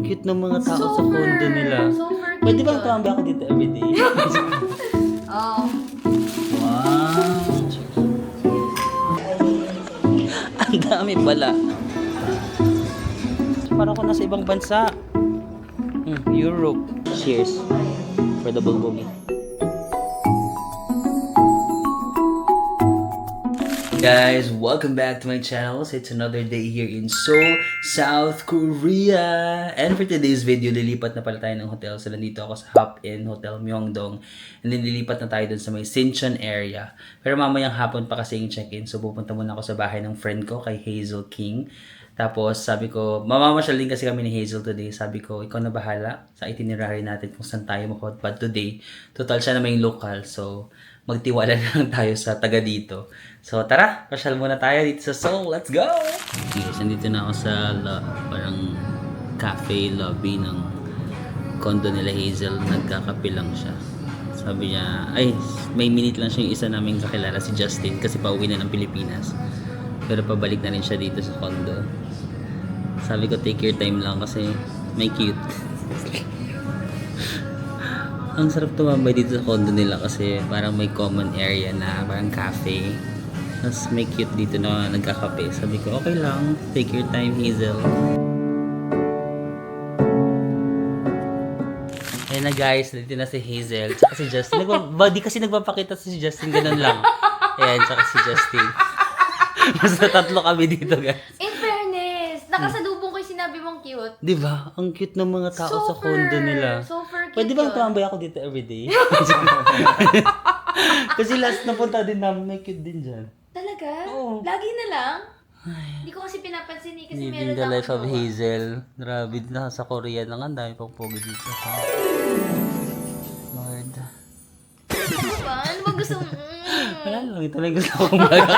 cute ng mga tao sa condo nila. Super cute. Pwede bang tumambay ako dito everyday? Oh. Wow! Ang dami pala. Parang ako nasa ibang bansa. Europe. Cheers for the bulgogi. Guys, welcome back to my channel. So it's another day here in Seoul, South Korea. And for today's video, lilipat na pala tayo ng hotel. So nandito ako sa Hop In Hotel Myeongdong. And then lilipat na tayo dun sa may Sinchon area. Pero mamayang hapon pa kasi yung check-in. So pupunta muna ako sa bahay ng friend ko, kay Hazel King. Tapos sabi ko, mamamasyal din kasi kami ni Hazel today. Sabi ko, ikaw na bahala sa itinerary natin kung saan tayo makapad today. Total siya na may local. So magtiwala na lang tayo sa taga dito. So tara, pasyal muna tayo dito sa Seoul. Let's go! Okay guys, nandito na ako sa parang cafe lobby ng condo nila Hazel. Nagkakape lang siya. Sabi niya, ay, may minute lang siya yung isa naming kakilala, si Justin, kasi pauwi na ng Pilipinas. Pero pabalik na rin siya dito sa condo. Sabi ko, take your time lang kasi may cute. Ang sarap tumambay dito sa condo nila kasi parang may common area na parang cafe. Tapos may cute dito na nagkakape. Sabi ko, okay lang. Take your time, Hazel. Ayan na guys, dito na si Hazel. Tsaka si Justin. Di kasi nagpapakita si Justin, ganun lang. Ayan, tsaka si Justin. Basta tatlo kami dito guys. In fairness, nakasalubong ko yung sinabi mong cute. Diba? Ang cute ng mga tao sa condo nila. Super cute. Pwede bang tumambay ako dito everyday? Kasi last napunta din namin, may cute din dyan. Talaga? Oo. Lagi na lang? Hindi ko kasi pinapansin eh, kasi Living meron the akong life of jowa. Hazel. Grabe na sa Korea lang. Ang dami pang pogi dito. Lord. Ano ba? Ano ba gusto mo? Wala lang. Ito lang gusto kong vlog.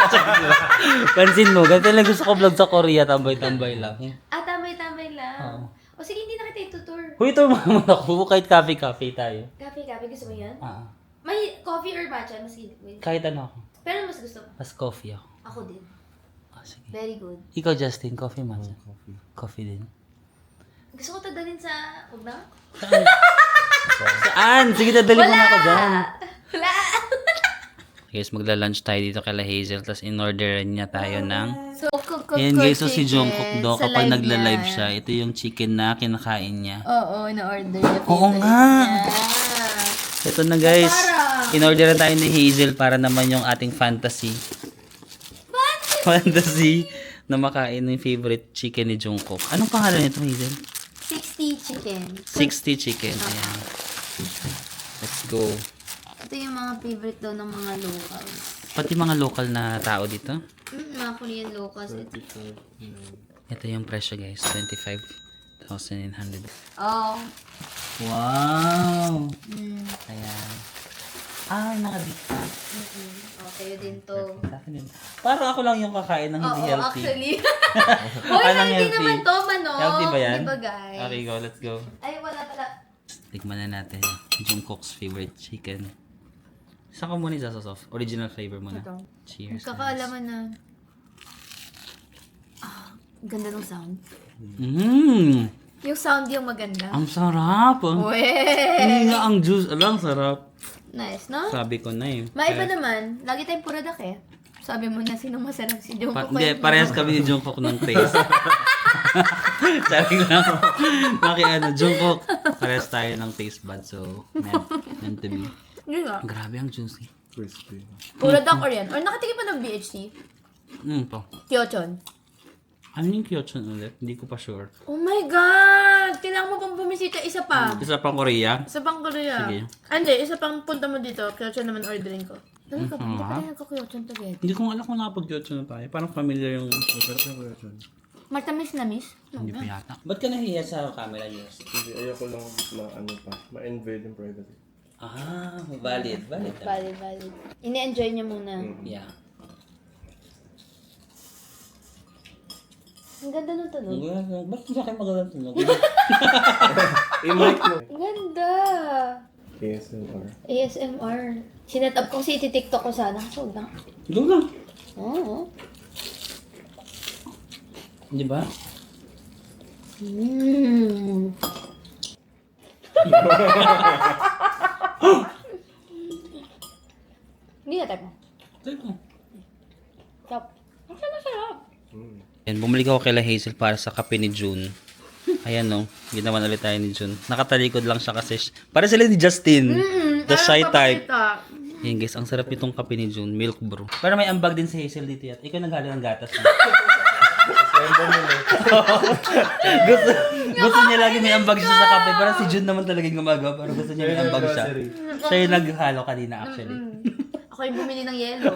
Pansin mo, ganito lang gusto ko vlog sa Korea. Tambay-tambay lang. Ah, tambay-tambay lang. Oo. O sige, hindi na kita itutur. Huy, ito muna ako. Kahit cafe-cafe tayo. Kape, gusto mo yan? Ah, May coffee or matcha? Mas wait. kahit ano ako. Pero mas gusto ko. Mas coffee ako. Ako din. Ah, sige. Very good. Ikaw, Justin, coffee matcha? Coffee din. Gusto ko tadalin sa... Huwag na? Saan? Sige, dadali mo na ako dyan. Wala! Guys, magla-lunch tayo dito kay Hazel. Tapos in-orderan niya tayo ng... So, cook Ayan guys, so si chicken Jungkook daw sa kapag live nagla-live niya. siya, ito yung chicken na kinakain niya. Oo, in-order niya. Oo nga. Ito na guys, Parang- in-orderan tayo ni Hazel para naman yung ating fantasy. Fantasy na makain ng favorite chicken ni Jungkook. Anong pangalan nito, Hazel? 60 chicken. 60 chicken. Ayan. Let's go. Ito yung mga favorite daw ng mga locals. Pati mga local na tao dito. Mga Korean locals. Ito yung presyo guys, 25,900. Oh. Wow! Mm. Ayan. Ah, nakadikta. Okay din to. Sa akin yun. Parang ako lang yung kakain ng hindi Oo, healthy. actually. Hoy, Anong healthy healthy? naman to, manok. Healthy ba yan? Diba, guys? Okay, go. Let's go. Ay, wala pala. Tikman na natin. Jungkook's favorite chicken. Saan ka muna isasosof? Original flavor muna. Ito. Cheers. Magkakaalaman na. Ah, ganda ng sound. Mmm! Yung sound yung maganda. Ang sarap! Hindi nga ang juice. Alam, sarap. Nice, no? Sabi ko na eh. Maiba naman. Lagi tayong puradak eh. Sabi mo na sino masarap si Jungkook. Hindi, parehas kami ni Jungkook ng taste. Sabi lang. Jungkook. Parehas tayo ng taste bud. So, meant to be. Yun nga. Grabe ang juicy. Crispy. Puradak or yan. Or nakatikim pa ng BHC. Po. Kyochon. Ano yung Kyochon ulit? Hindi ko pa sure. Oh my God! Kailangan mo pang bumisita isa pa. Isa pang Korea. Isa pang Korea. Sige. Hindi, isa pang punta mo dito. Kyochon naman ordering ko. Talaga, hindi pa tayo nagka-kyochon together. Hindi ko alam kung nakapag-Kyochon na tayo. Parang familiar yung... Masarap na kuya dyan. Matamis na miss? Hindi pa yata. Ba't ka nahiya sa camera niyo? Hindi, ayoko lang ma-invade yung privacy. Ah, valid. Valid. Valid. Ini-enjoy niya muna. Yeah. Ang ganda ng tunog. Ba't sa akin magandang tunog? I-mic mo. Ang ganda! ASMR. ASMR. Sinet up ko kasi iti-tiktok ko sana. Kaso wag na. Doon lang. Oo. Di ba? Mmm. Hindi na type mo. Stop. Ang sarap. Yan, bumalik ako kay Hazel para sa kape ni June. Ayan no, ginawa ulit tayo ni June. Nakatalikod lang siya kasi para sila ni Justin. The shy type. Yan guys, ang sarap itong kape ni June, milk brew. Pero may ambag din si Hazel dito yat. Ikaw naghalo ng gatas. gusto niya lagi may ambag siya sa kape. Parang si June naman talaga yung gumagawa. Pero gusto niya may ambag siya. Siya yung naghalo kanina actually. Ako yung bumili ng yelo.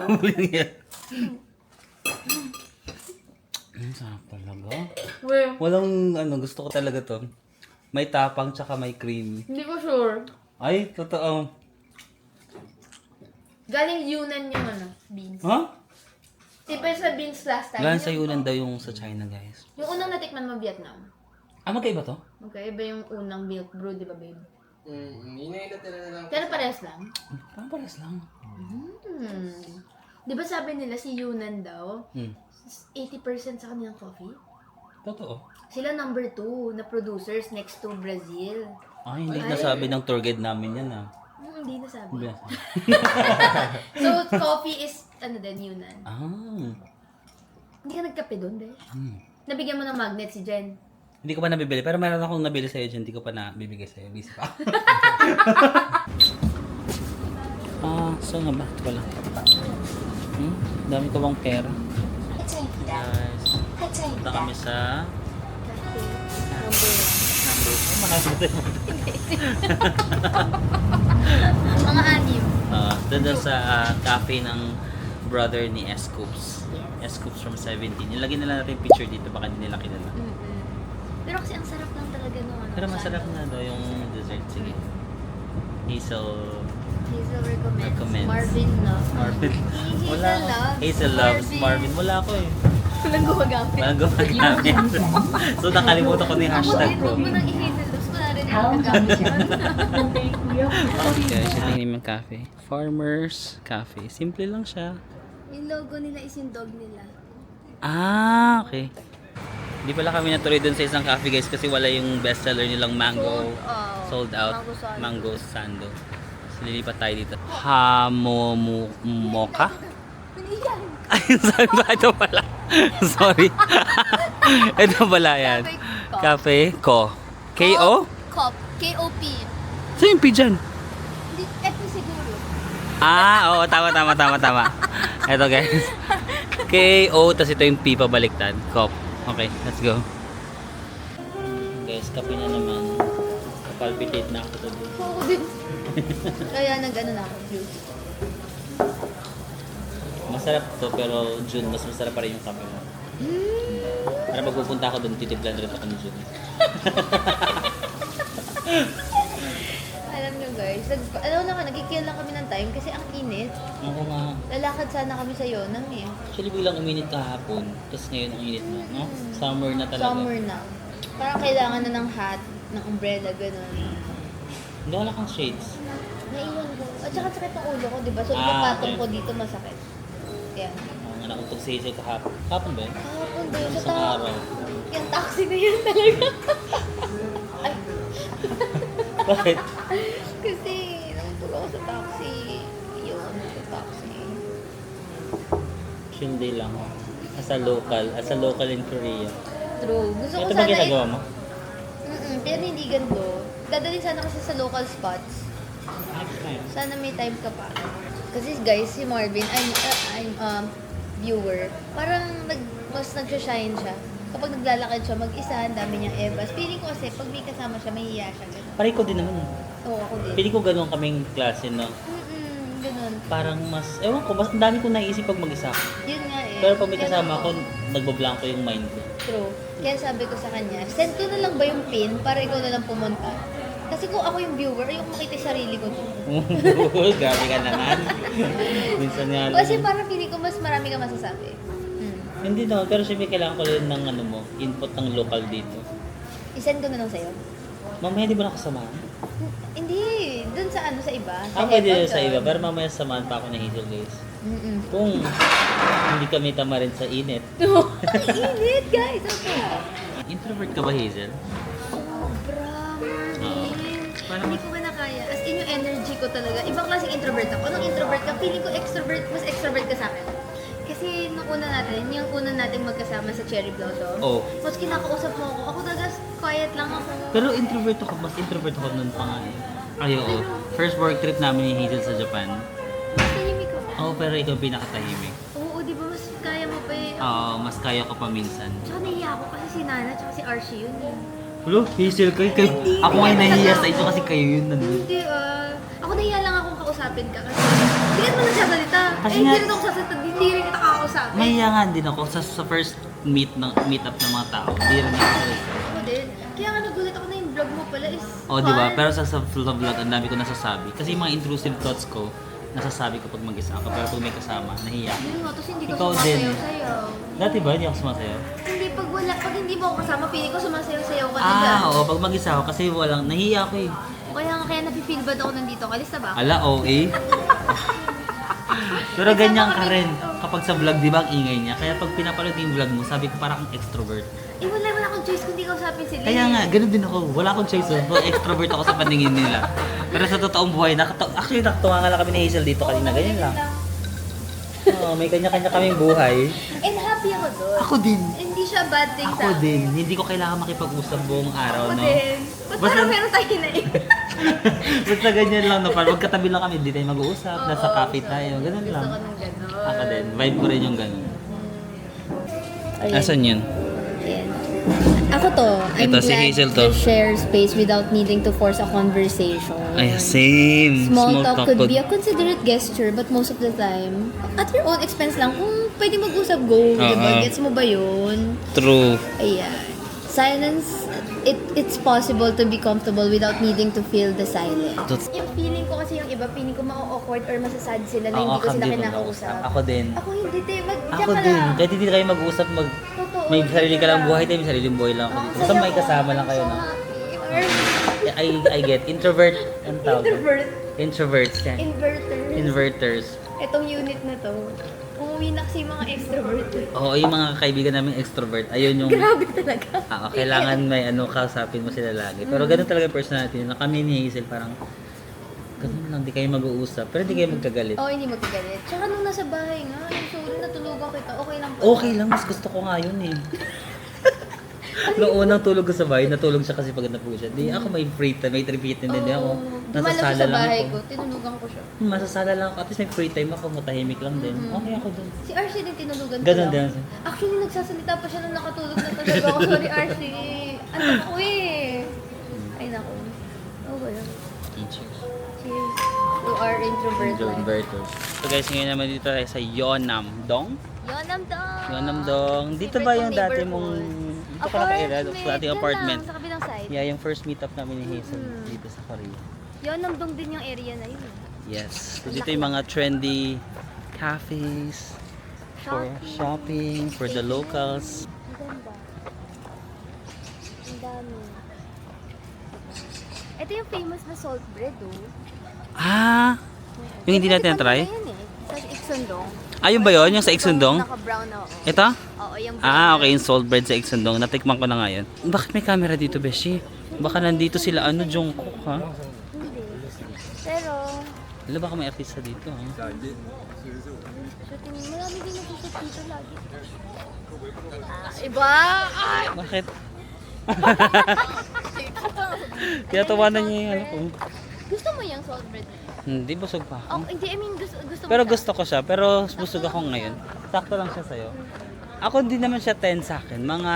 Ang sarap talaga. Well, Walang gusto ko talaga to. May tapang tsaka may creamy. hindi ko sure. Ay, totoo. Galing Yunnan yung beans. Ha? Tipo sa beans last time. Galing sa Yunan daw yung sa China, guys. Yung unang natikman mo Vietnam. Ah, magkaiba to? Okay, iba yung unang milk brew, di ba babe? Yun yung natira na lang. Pero parehas lang. Parang pares lang. Di ba sabi nila si Yunnan daw, Hmm. 80% sa kanilang coffee? Totoo. Sila number 2 na producers next to Brazil. Ay, hindi nasabi ng tour guide namin yan, ah. Hindi nasabi. Hindi. So, coffee is, din, Yunnan. Ah. Hindi ka nagkape doon, be? Hmm. Nabigyan mo ng magnet si Jen. Hindi ko pa nabibili. Pero meron akong nabili sa'yo dyan. Hindi ko pa nabibigay sa'yo. Busy pa. So nga ba? Ito pala. Dami ko bang pera? Guys. Punta kami sa number 1. Makakita mo. Mga anim. Doon sa cafe ng brother ni S-Coops. S-Coops from 17. Ilagay nila natin yung picture dito. Baka hindi nila kilala. Pero kasi ang sarap lang talaga nung Pero masarap na daw yung dessert. Sige. Hazel recommends. Marvin love. Marvin. Wala Hazel ako. loves. Hazel loves Marvin. Wala ako eh. Walang gumagamit. Walang gumagamit. So nakalimutan ko na yung hashtag ko. Huwag mo nang i-hazel loves. Wala rin yung gagamit yan. Okay, siya lang yung cafe. Farmers Cafe. Simple lang siya. Yung logo nila is yung dog nila. Ah, okay. Hindi pala kami natuloy dun sa isang cafe guys kasi wala yung bestseller nilang mango. Sold out. Mango Sando. So, lilipat tayo dito. Mocha? Ay, sorry ba? Ito pala. Sorry. Ito pala yan. Cafe Ko. K-O? Cop. K-O-P. Saan yung P dyan? Ito siguro. Oo. Tama. Ito guys. K-O, tas ito yung P pabaliktad. Cop. Okay, let's go. Guys, kape na naman. Palpitate na ako today. Oo din. Kaya nag-ano na ako, juice. Masarap to, pero June, mas masarap pa rin yung kape mo. Para pag pupunta ako doon, titiplan rin ako ni June. Alam nyo guys, nagkikill lang kami ng time kasi ang init. Ako nga. Lalakad sana kami sa Yonang eh. Actually, biglang uminit kahapon. Tapos ngayon ang init na, no? Summer na talaga. Summer na. Parang kailangan na ng hat, ng umbrella, gano'n. Hindi wala kang shades. Naiwan ko. At saka sakit ang ulo ko, di ba? So, Ah, ipapatong okay. ko dito masakit. Yan. Nga nakuntog sa Hazel kahapon. Kahapon ba yun? Kahapon din sa Isang tao. araw. Yung taxi na yan talaga. Ay, Bakit? kasi nangutog ako sa taxi. Yun, sa taxi. Chill day lang. As a local in Korea. True. Gusto ko Ito ba sana ginagawa mo? pero hindi ganito. Dadalhin sana kasi sa local spots. Sana may time ka pa. Kasi guys, si Marvin, I'm viewer. Parang mas nag-shine siya. Kapag naglalakad siya mag-isa, ang dami niyang ebas. Feeling ko kasi pag may kasama siya, may hiya siya. Ganun. Pareho ko din naman. Oo, ako din. Pili ko ganun kaming klase, no? Ganun. Parang mas, ewan ko, mas ang dami kong naisip pag mag-isa. Yun nga eh. Pero pag may Kaya kasama ako, nagbablanko yung mind ko. True. Kaya sabi ko sa kanya, send ko na lang ba yung pin para ikaw na lang pumunta? Kasi kung ako yung viewer, ayoko makita yung sarili ko. Grabe ka naman. Minsan nga lang. Kasi parang feeling ko mas marami ka masasabi. Hindi naman, pero syempre kailangan ko rin ng input ng local dito. I-send ko na lang sa'yo. Mamaya di ba nakasamahan? Hindi, dun sa sa iba. Pwede Heaven sa doon. iba, pero mamaya samahan pa ako ng Hazel guys. Mm-mm. Kung hindi kami tama rin sa init. Ang init, guys. Ano? Introvert ka ba, Hazel? Sobrang Oo. init. Hindi ko kinakaya. As in yung energy ko talaga. Ibang klaseng introvert ako. Nung introvert ka, feeling ko extrovert, mas extrovert ka sa akin. Kasi nung una natin, yung una nating magkasama sa Cherry Blossom, Oh. mas kinakausap mo ako talaga quiet lang ako. Pero introvert ako, mas introvert ako nun pa nga eh. Ay, oo. First work trip namin ni Hazel sa Japan. Mas tahimik ko. Oo, pero ikaw pinakatahimik. Oo, di ba mas kaya mo pa eh. Oo, mas kaya ko pa minsan. Tsaka nahiya ako kasi si Nana tsaka si Archie yun eh. Hello, Hazel, kayo. Ako ngayon nahihiya sa inyo kasi kayo yun nandun. Hindi ako nahiya lang akong kausapin ka kasi hindi ka naman nagsasalita. Kasi Hindi nga- rin ako sasalita, hindi rin kita kakausapin. Mahiya nga din ako sa first meet up ng mga tao. Hindi rin ako. Ako din. Kaya nga nagulat ako na yung vlog mo pala is Oh, di ba? fun. Pero sa vlog, ang dami ko nasasabi. Kasi yung mga intrusive thoughts ko, nasasabi ko pag mag-isa ako. Pero pag may kasama, nahiya ako. Yun nga, tapos hindi ko Ikaw din. sumasayaw-sayaw. Dati ba, hindi ako sumasayaw? Hindi, pag hindi mo ako kasama, piling ko sumasayaw-sayaw ka na dyan. Oo, pag mag-isa ako kasi walang, nahiya ako eh. Kaya nafe-feel bad ako nandito. Kalis na ba? Ala, OA. Pero ganyan ka rin. Kapag sa vlog, di ba, ang ingay niya. Kaya pag pinapanood yung vlog mo, sabi ko parang kang extrovert. Eh, wala akong choice kundi kausapin sila. Kaya nga, ganun din ako. Wala akong choice. So, extrovert ako sa paningin nila. Pero sa totoong buhay, actually nakatuwa nga lang kami ni Hazel dito kanina. Ganyan lang. Oo, may kanya-kanya kaming buhay. And happy ako doon. Ako din. Hindi siya bad thing Ako din. Hindi ko kailangan makipag-usap buong araw, Ako no? din. Ba't Basta- parang meron tayo na eh? Basta ganyan lang, no? Parang magkatabi lang kami, hindi tayo mag-uusap. Nasa cafe tayo. Ganun Gusto lang. ko ng gano'n. Ako din. Vibe ko rin yung ganun. Ayun. Asan yun? Ayan. Ako to. I'm Ito, si glad Hazel to. to share space without needing to force a conversation. Ay, same. Small talk could be a considerate gesture, but most of the time, at your own expense lang, kung pwede mag-usap, go. Diba? Gets mo ba yun? True. Ayan. Silence, it's possible to be comfortable without needing to feel the silence. Yung feeling ko kasi yung iba, feeling ko ma-awkward or masasad sila na hindi ko sila kinakausap. Ako din. Ako hindi, te. Ako din. Kahit hindi kayo mag-usap, Totoo, may sarili ka lang lang. buhay tayo, may sariling buhay lang ako dito. Basta may kasama lang kayo, no? I get. Introvert. Ang tawag. Introvert. Introverts. Yan. Inverters. Inverters. Itong unit na to, umuwi na kasi yung mga extrovert. Oo, yung mga kaibigan namin extrovert. Ayun yung... Grabe talaga. kailangan may kausapin mo sila lagi. Pero ganun talaga yung personality nila. Kami ni Hazel parang ganun lang, di kayo mag-uusap. Pero di kayo magkagalit. Oo, hindi magkagalit. Tsaka nung nasa bahay nga, yung sorry, natulugan kita, okay lang po. Okay lang, mas gusto ko nga yun eh. Noong unang tulog ko sa bahay, natulog siya kasi pagod na po siya. Di ako may free time, may tripit din ako. Dumalaw siya Nasasala sa lang bahay ako. ko, tinulugan ko siya. Masasala lang ako. At least may free time ako, matahimik lang din. Okay ako dun. Si Archie din tinulugan ko Ganun lang. din. Actually, nagsasalita pa siya nung nakatulog na talaga ako. Sorry, Archie. Ano ako eh. Ay, naku. Oh, wala. Cheers. Cheers. To our introvert life. Inverters. So guys, ngayon naman dito tayo sa Yeonnam-dong. Yeonnam-dong! Yeonnam-dong. Dito ba yung dati mong... Dito ka nakaira sa ating Yun apartment. lang, sa kabilang side. Yeah, yung first meetup namin ni Hazel dito sa Korea. Yeonnam-dong din yung area na yun. Yes. So dito yung mga trendy cafes for shopping, for the locals. Ang ganda. Ang dami. Ito yung famous na salt bread, oh. Ah! Yung hindi natin na-try? Yan eh. Sa Iksundong. Ah, yun ba yun? Yung sa Iksundong? Naka-brown na, oo. Ito? Oo, yung brown. Ah, okay. Yung salt bread sa Iksundong. Natikman ko na nga yun. Bakit may camera dito, Beshi? Baka nandito sila, Jungkook, ha? Hindi. Pero, Wala baka may artista dito, ha? shooting, marami din nag-shoot dito lagi. Iba! Ay! Bakit? Kaya tawanan niya yung ko. Gusto mo yung salt bread? Hindi, busog pa Oh, ako. hindi, I mean, gusto mo Pero siya? gusto ko siya, pero busog ako ngayon. Sakto lang siya sa'yo. Ako hindi naman siya 10 sa akin. Mga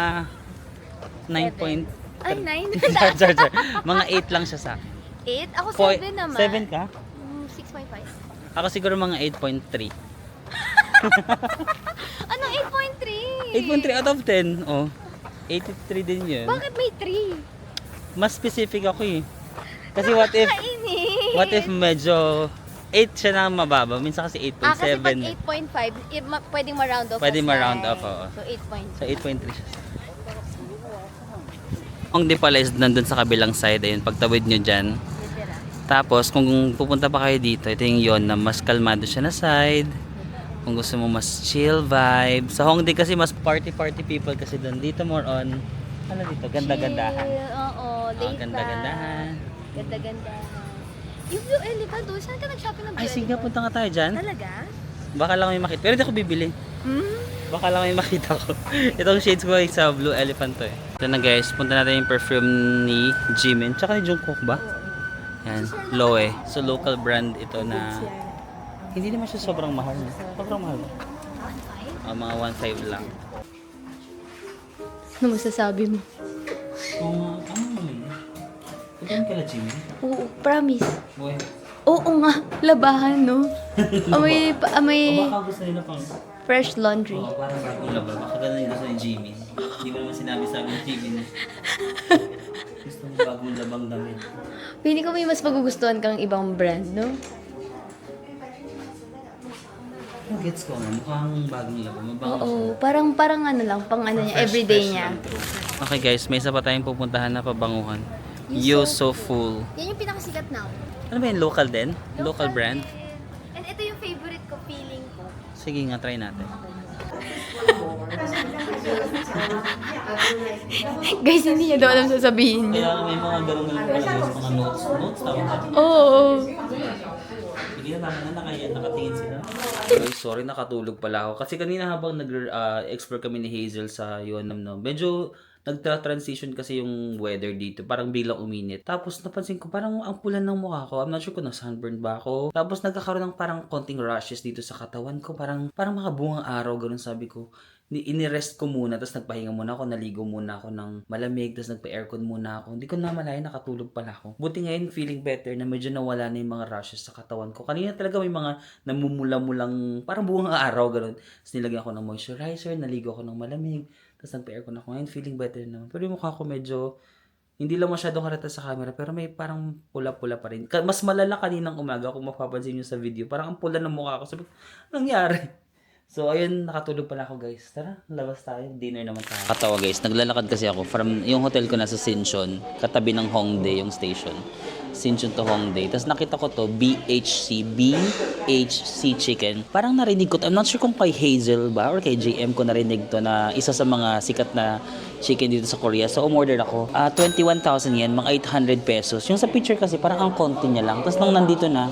9 point... Ay, 9? Char. Mga 8 lang siya sa akin. 8? Ako 7 naman. 7 ka? 6.5. Ako siguro mga 8.3. Ano, 8.3? 8.3 out of 10. Oh. 83 din yun. Bakit may 3? Mas specific ako eh. Kasi what if Kainin. medyo 8 siya na mababa. Minsan kasi 8.7. Kasi pag 8.5, pwedeng ma-round off. Pwede of ma-round nine. off, oo. So, 8.3. So 8.3 siya. Ang di pala is nandun sa kabilang side. Ayun, pagtawid nyo dyan. Literal. Tapos kung pupunta pa kayo dito, ito yung yon na mas kalmado siya na side. Kung gusto mo mas chill vibe. Sa Hongdae kasi mas party people kasi doon. Dito more on, ano dito, ganda-gandahan. Chill, oo, late Ganda-gandahan. Ganda-ganda. Yung Blue Elephant doon, saan ka nag-shopping ng Blue Ay, sige, Elephant? punta nga tayo dyan. Talaga? Baka lang may makita. Pero hindi ako bibili. Hmm? Baka lang may makita ko. Itong shades ko ay sa Blue Elephant to eh. Ito na guys, punta natin yung perfume ni Jimin. Tsaka ni Jungkook ba? Yan, Loe. So local brand ito na hindi naman siya sobrang mahal. Sobrang mahal. Mga 1.5 lang. Ano masasabi mo? Kung ano naman yun? Ito kala Jimin? Oo, promise. Boy. Oo nga, labahan, no? Amoy, amoy O baka gusto nila pang... fresh laundry. Oo, parang bagong laba. Baka ganun yung gusto ni Jimin. Hindi mo naman sinabi sa akin ni Jimin. Gusto mo bagong labang damit. Pili ko may mas magugustuhan kang ibang brand, no? Gets ko nga, mukhang bagong laba. Mabango Oo, parang ano lang, pang ano niya, everyday niya. Okay guys, may isa pa tayong pupuntahan na pabanguhan. Yusoful. Yan yung pinakasikat na. Ano ba yun? Local din? Local brand? And ito yung favorite ko, feeling ko. Sige nga, try natin. Guys, hindi niya daw alam sasabihin niya. Kaya may mga ganun na lang pala guys, mga notes. Notes tawag natin. Oo. Sige na naman na nakatingin sila. Ay, sorry, nakatulog pala ako. Kasi kanina habang nag-explore kami ni Hazel sa Yuanam, no, medyo nagtra-transition kasi yung weather dito. Parang biglang uminit. Tapos napansin ko, parang ang pula ng mukha ko. I'm not sure kung na-sunburn ba ako. Tapos nagkakaroon ng parang konting rashes dito sa katawan ko. Parang mga bungang araw, ganun sabi ko. Inirest ko muna, tapos nagpahinga muna ako, naligo muna ako ng malamig, tapos nagpa-aircon muna ako. Hindi ko namalayan, nakatulog pala ako. Buti ngayon, feeling better na medyo nawala na yung mga rashes sa katawan ko. Kanina talaga may mga namumula-mulang, parang buong araw, ganun. Tapos nilagyan ako ng moisturizer, naligo ako ng malamig, tapos nagpa-aircon ako. Ngayon, feeling better naman. Pero yung mukha ko medyo, hindi lang masyadong harata sa camera, pero may parang pula-pula pa rin. Mas malala kaninang umaga, kung mapapansin nyo sa video, parang ang pula ng mukha ko. Sabi ko, nangyari? So, ayun, nakatulog pala ako guys. Tara, labas tayo. Dinner naman tayo. Katawa guys, naglalakad kasi ako from yung hotel ko nasa Sinchon, katabi ng Hongdae yung station. Sinchon to Hongdae. Tapos nakita ko to, BHC Chicken. Parang narinig ko to. I'm not sure kung kay Hazel ba or kay JM ko narinig to na isa sa mga sikat na chicken dito sa Korea. So, umorder ako. 21,000 yen, mga 800 pesos. Yung sa picture kasi, parang ang konti niya lang. Tapos nung nandito na,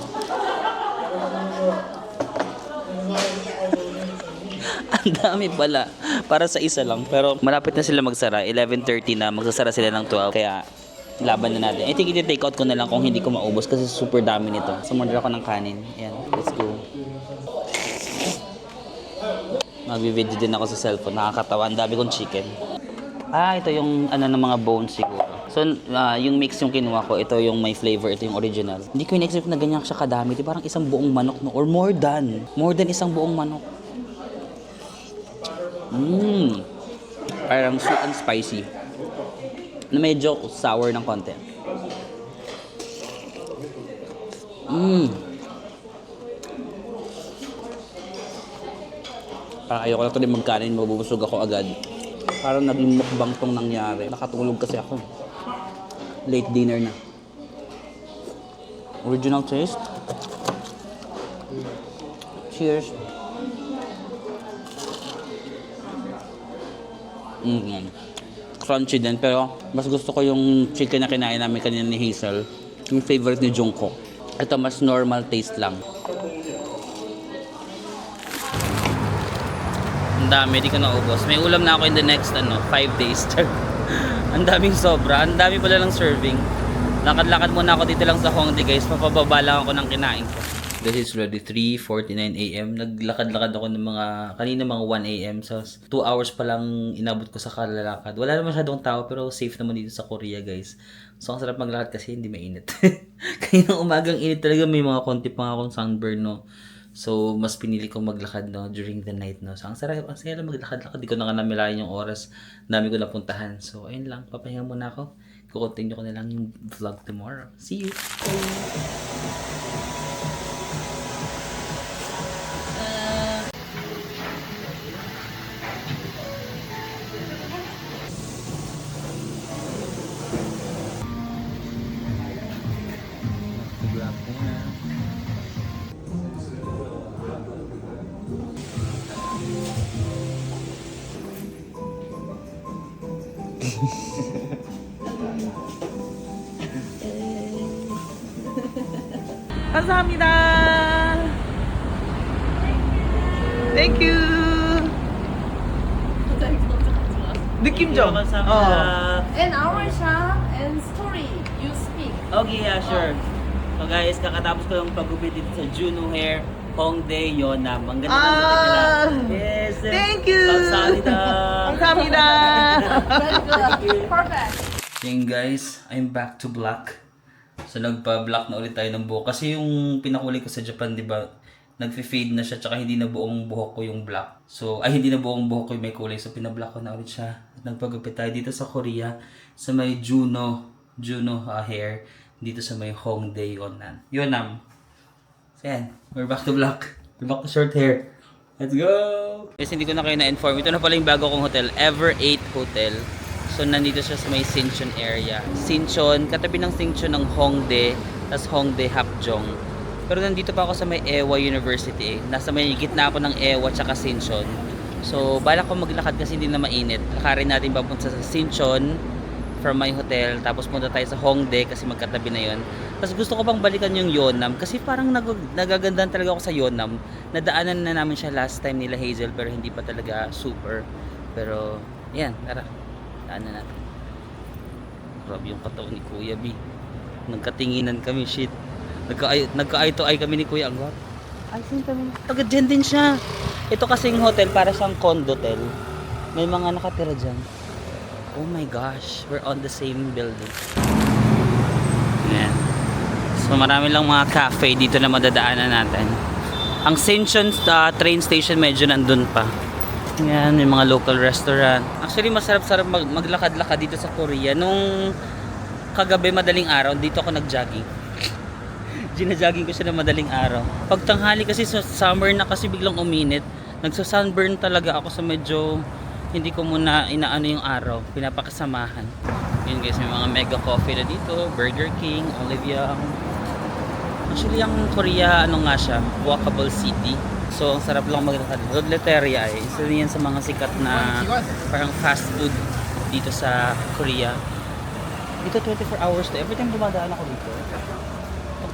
ang dami pala. Para sa isa lang. Pero malapit na sila magsara. 11:30 na. Magsasara sila ng 12. Kaya laban na natin. I think i-take out ko na lang kung hindi ko maubos. Kasi super dami nito. So, order ako ng kanin. Ayan. Let's go. Mag-video din ako sa cellphone. Nakakatawa. Ang dami kong chicken. Ito yung ano ng mga bones siguro. So, yung mix yung kinuha ko. Ito yung may flavor. Ito yung original. Hindi ko in-expect na ganyan siya kadami. Ito parang isang buong manok. No? Or more than. More than isang buong manok. Parang sweet and spicy. Na medyo sour ng konti. Parang ayoko na ito din magkanin. Mabubusog ako agad. Parang naging mukbang tong nangyari. Nakatulog kasi ako. Late dinner na. Original taste. Cheers. Crunchy din, pero mas gusto ko yung chicken na kinain namin kanina ni Hazel. Yung favorite ni Jungkook. Ito mas normal taste lang. Ang dami, di ko naubos. May ulam na ako in the next 5 days. Ang daming sobra. Ang dami pala ng serving. Lakad-lakad muna ako dito lang sa Hongdae guys. Papababa lang ako ng kinain ko. This is already 3:49 AM. Naglakad-lakad ako ng kanina mga 1 AM. So, 2 hours pa lang inabot ko sa kalalakad. Wala naman masyadong tao pero safe naman dito sa Korea guys. So, ang sarap maglakad kasi hindi mainit. Kaninang umagang init talaga, may mga konti pa akong sunburn, no. So, mas pinili kong maglakad, no, during the night, no. So, ang saya lang maglakad-lakad. Di ko na namilayan yung oras. Dami ko napuntahan. So, ayun lang. Papahinga muna ako. Kukontinue ko na lang yung vlog tomorrow. See you! 감사합니다. Thank you. 느낌 좀. And our shop and story you speak. Okay, yeah, sure. So guys, kakatapos ko yung pagupit dito sa Juno Hair Hongdae Yeonnam. Ang ganda ng butik nila. Yes. Thank you. 감사합니다. 감사합니다. Very good. Perfect. Yung guys, I'm back to black. So nagpa-black na ulit tayo ng buhok. Kasi yung pinakulay ko sa Japan, di ba, nagfi-fade na siya, tsaka hindi na buong buhok ko yung black. So, ay hindi na buong buhok ko yung may kulay. So pinablack ko na ulit siya. At nagpagupit tayo dito sa Korea, sa may Juno hair, dito sa may Hongdae Yeonnam. So yan, we're back to black. We're back to short hair. Let's go! Guys, hindi ko na kayo na-inform. Ito na pala yung bago kong hotel, Ever 8 Hotel. So, nandito siya sa may Sinchon area. Sinchon, katabi ng Sinchon ng Hongdae, tas Hongdae Hakjong. Pero nandito pa ako sa may Ewa University. Nasa may gitna ako ng Ewa tsaka Sinchon. So, balak ko maglakad kasi hindi na mainit. Lakarin natin papunta sa Sinchon from my hotel. Tapos punta tayo sa Hongdae kasi magkatabi na yon. Tapos gusto ko bang balikan yung Yeonnam kasi parang nagagandahan talaga ako sa Yeonnam. Nadaanan na namin siya last time nila Hazel pero hindi pa talaga super. Pero, yan, tara. Daanan natin. Grabe yung katawan ni Kuya B. Nagkatinginan kami, shit. Nagka-eye to eye kami ni Kuya. Ang gwapo. Ay, saan kami? Taga-dyan din siya. Ito kasing hotel, para siyang condotel. May mga nakatira dyan. Oh my gosh, we're on the same building. Ayan. So marami lang mga cafe dito na madadaanan natin. Ang Sinchon train station medyo nandun pa. Ayan, may mga local restaurant. Actually, masarap-sarap maglakad-lakad dito sa Korea. Nung kagabi madaling araw, dito ako nag-jogging. Gina-jogging ko siya na madaling araw. Pag tanghali kasi sa summer na kasi biglang uminit, nagsa-sunburn talaga ako sa medyo hindi ko muna inaano yung araw, pinapakasamahan. Yun guys, may mga mega coffee na dito, Burger King, Olivia. Actually, ang Korea, ano nga siya, walkable city. So, ang sarap lang maglakad. Rodleteria eh. Isa yan sa mga sikat na parang fast food dito sa Korea. Dito 24 hours to. Every time dumadaan ako dito,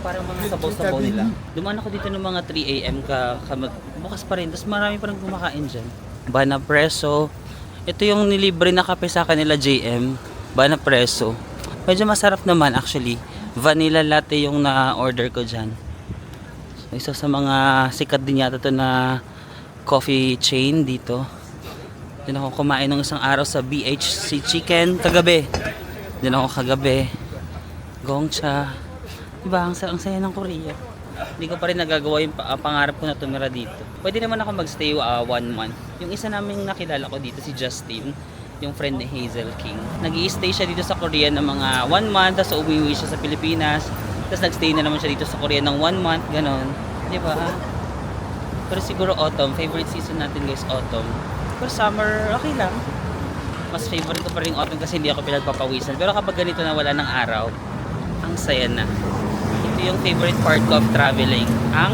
parang mga sabaw-sabaw nila. Dumaan ako dito ng mga 3 AM bukas pa rin. Tapos marami pa rin kumakain dyan. Bana Preso. Ito yung nilibre na kape sa kanila JM. Bana Preso. Medyo masarap naman actually. Vanilla latte yung na-order ko dyan. So, isa sa mga sikat din yata to na coffee chain dito. Diyan ako kumain ng isang araw sa BHC Chicken kagabi. Diyan ako kagabi. Gongcha. Diba, ang saya ng Korea. Hindi ko pa rin nagagawa yung pangarap ko na tumira dito. Pwede naman ako magstay 1 month. Yung isa naming nakilala ko dito, si Justin, yung friend ni Hazel King. Nag-i-stay siya dito sa Korea ng mga 1 month, tapos umuwi siya sa Pilipinas. Tapos nagstay na naman siya dito sa Korea ng 1 month, ganon. Diba? Pero siguro autumn, favorite season natin guys, autumn. Pero summer, okay lang. Mas favorite ko pa rin autumn kasi hindi ako pinagpapawisan. Pero kapag ganito na wala ng araw, ang saya na. Yung favorite part ko of traveling, ang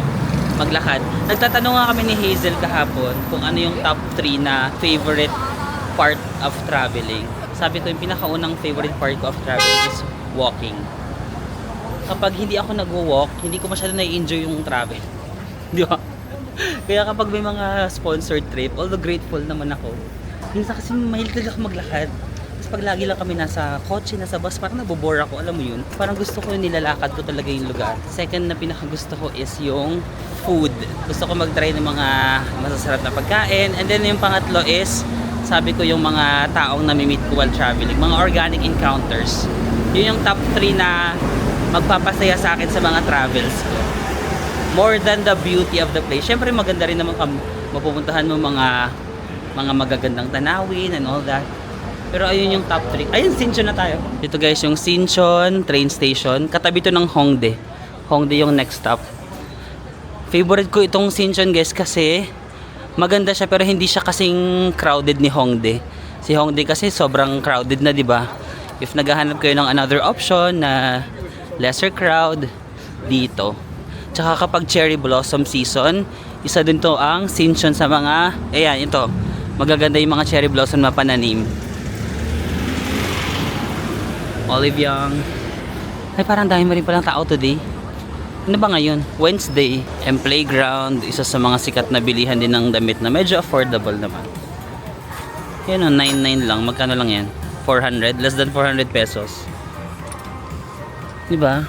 maglakad. Nagtatanong nga kami ni Hazel kahapon kung ano yung top 3 na favorite part of traveling. Sabi ko yung pinakaunang favorite part ko of traveling is walking. Kapag hindi ako nag-walk, hindi ko masyado na-enjoy yung travel. Di ba? Kaya kapag may mga sponsored trip, although grateful naman ako, minsan kasi mahilig talaga ako maglakad. Pag lagi lang kami nasa kotse, nasa bus, parang nabobore ako, alam mo yun. Parang gusto ko yung nilalakad ko talaga yung lugar. Second na pinakagusto ko is yung food. Gusto ko mag-try ng mga masasarap na pagkain. And then yung pangatlo is, sabi ko yung mga taong nami-meet ko while traveling. Mga organic encounters. Yun yung top 3 na magpapasaya sa akin sa mga travels ko. More than the beauty of the place. Siyempre maganda rin naman mapupuntahan mo mga magagandang tanawin and all that. Pero ayun yung top 3. Ayun, Sinchon na tayo. Dito guys, yung Sinchon train station. Katabi to ng Hongdae. Hongdae yung next stop. Favorite ko itong Sinchon guys kasi maganda siya pero hindi siya kasing crowded ni Hongdae. Si Hongdae kasi sobrang crowded na, di ba? If naghahanap kayo ng another option na lesser crowd, dito. Tsaka kapag cherry blossom season, isa din to ang Sinchon sa mga, ayan, ito. Magaganda yung mga cherry blossom na pananim. Olive Young. Ay, parang dahil mo rin palang tao today. Ano ba ngayon? Wednesday. And Playground, isa sa mga sikat na bilihan din ng damit na medyo affordable naman. Yan o, 99 lang. Magkano lang yan? 400? Less than 400 pesos. Diba?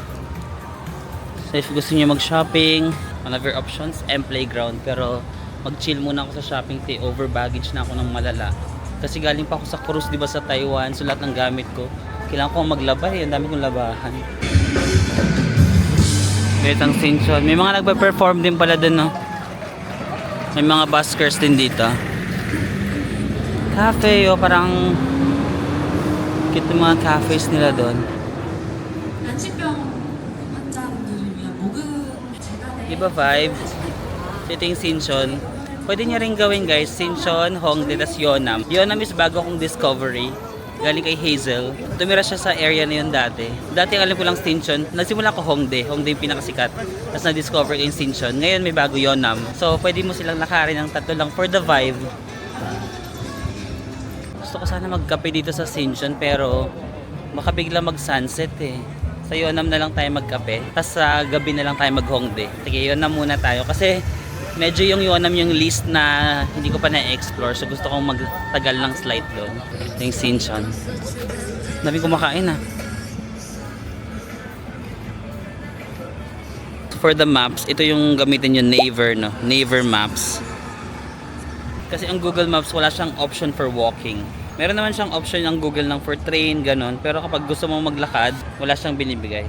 So if gusto niyo mag-shopping, one of your options, M Playground. Pero mag-chill muna ako sa shopping, over baggage na ako ng malala. Kasi galing pa ako sa cruise, diba, sa Taiwan. So lahat ng gamit ko, kailangan ko maglaba eh. Ang dami kong labahan. Betang Sinchon. May mga nagpa-perform din pala dun, no? May mga buskers din dito. Cafe, oh, parang cute yung mga cafes nila doon. Diba vibe? Ito yung Sinchon. Pwede nyo rin gawin, guys. Sinchon, Hongdae, tas Yeonnam. Yeonnam is bago kong discovery. Galing kay Hazel. Tumira siya sa area na yun dati. Dati alam ko lang Sinchon. Nagsimula ko Hongdae. Hongdae yung pinakasikat. Tapos na-discover ko yung Sinchon. Ngayon may bago Yeonnam. So pwede mo silang lakarin ng tatlo lang for the vibe. Gusto ko sana magkape dito sa Sinchon pero baka bigla mag-sunset eh. Sa Yeonnam na lang tayo magkape. Tapos sa gabi na lang tayo mag-Hongdae. Sige, Yeonnam muna tayo. Kasi medyo yung Yeonnam yung list na hindi ko pa na-explore. So gusto kong magtagal ng slight doon. Ito yung Sinchon. Dami kumakain ah. For the maps, ito yung gamitin yung Naver, no? Naver Maps. Kasi ang Google Maps wala siyang option for walking. Meron naman siyang option ng Google ng for train, ganun. Pero kapag gusto mo maglakad, wala siyang binibigay.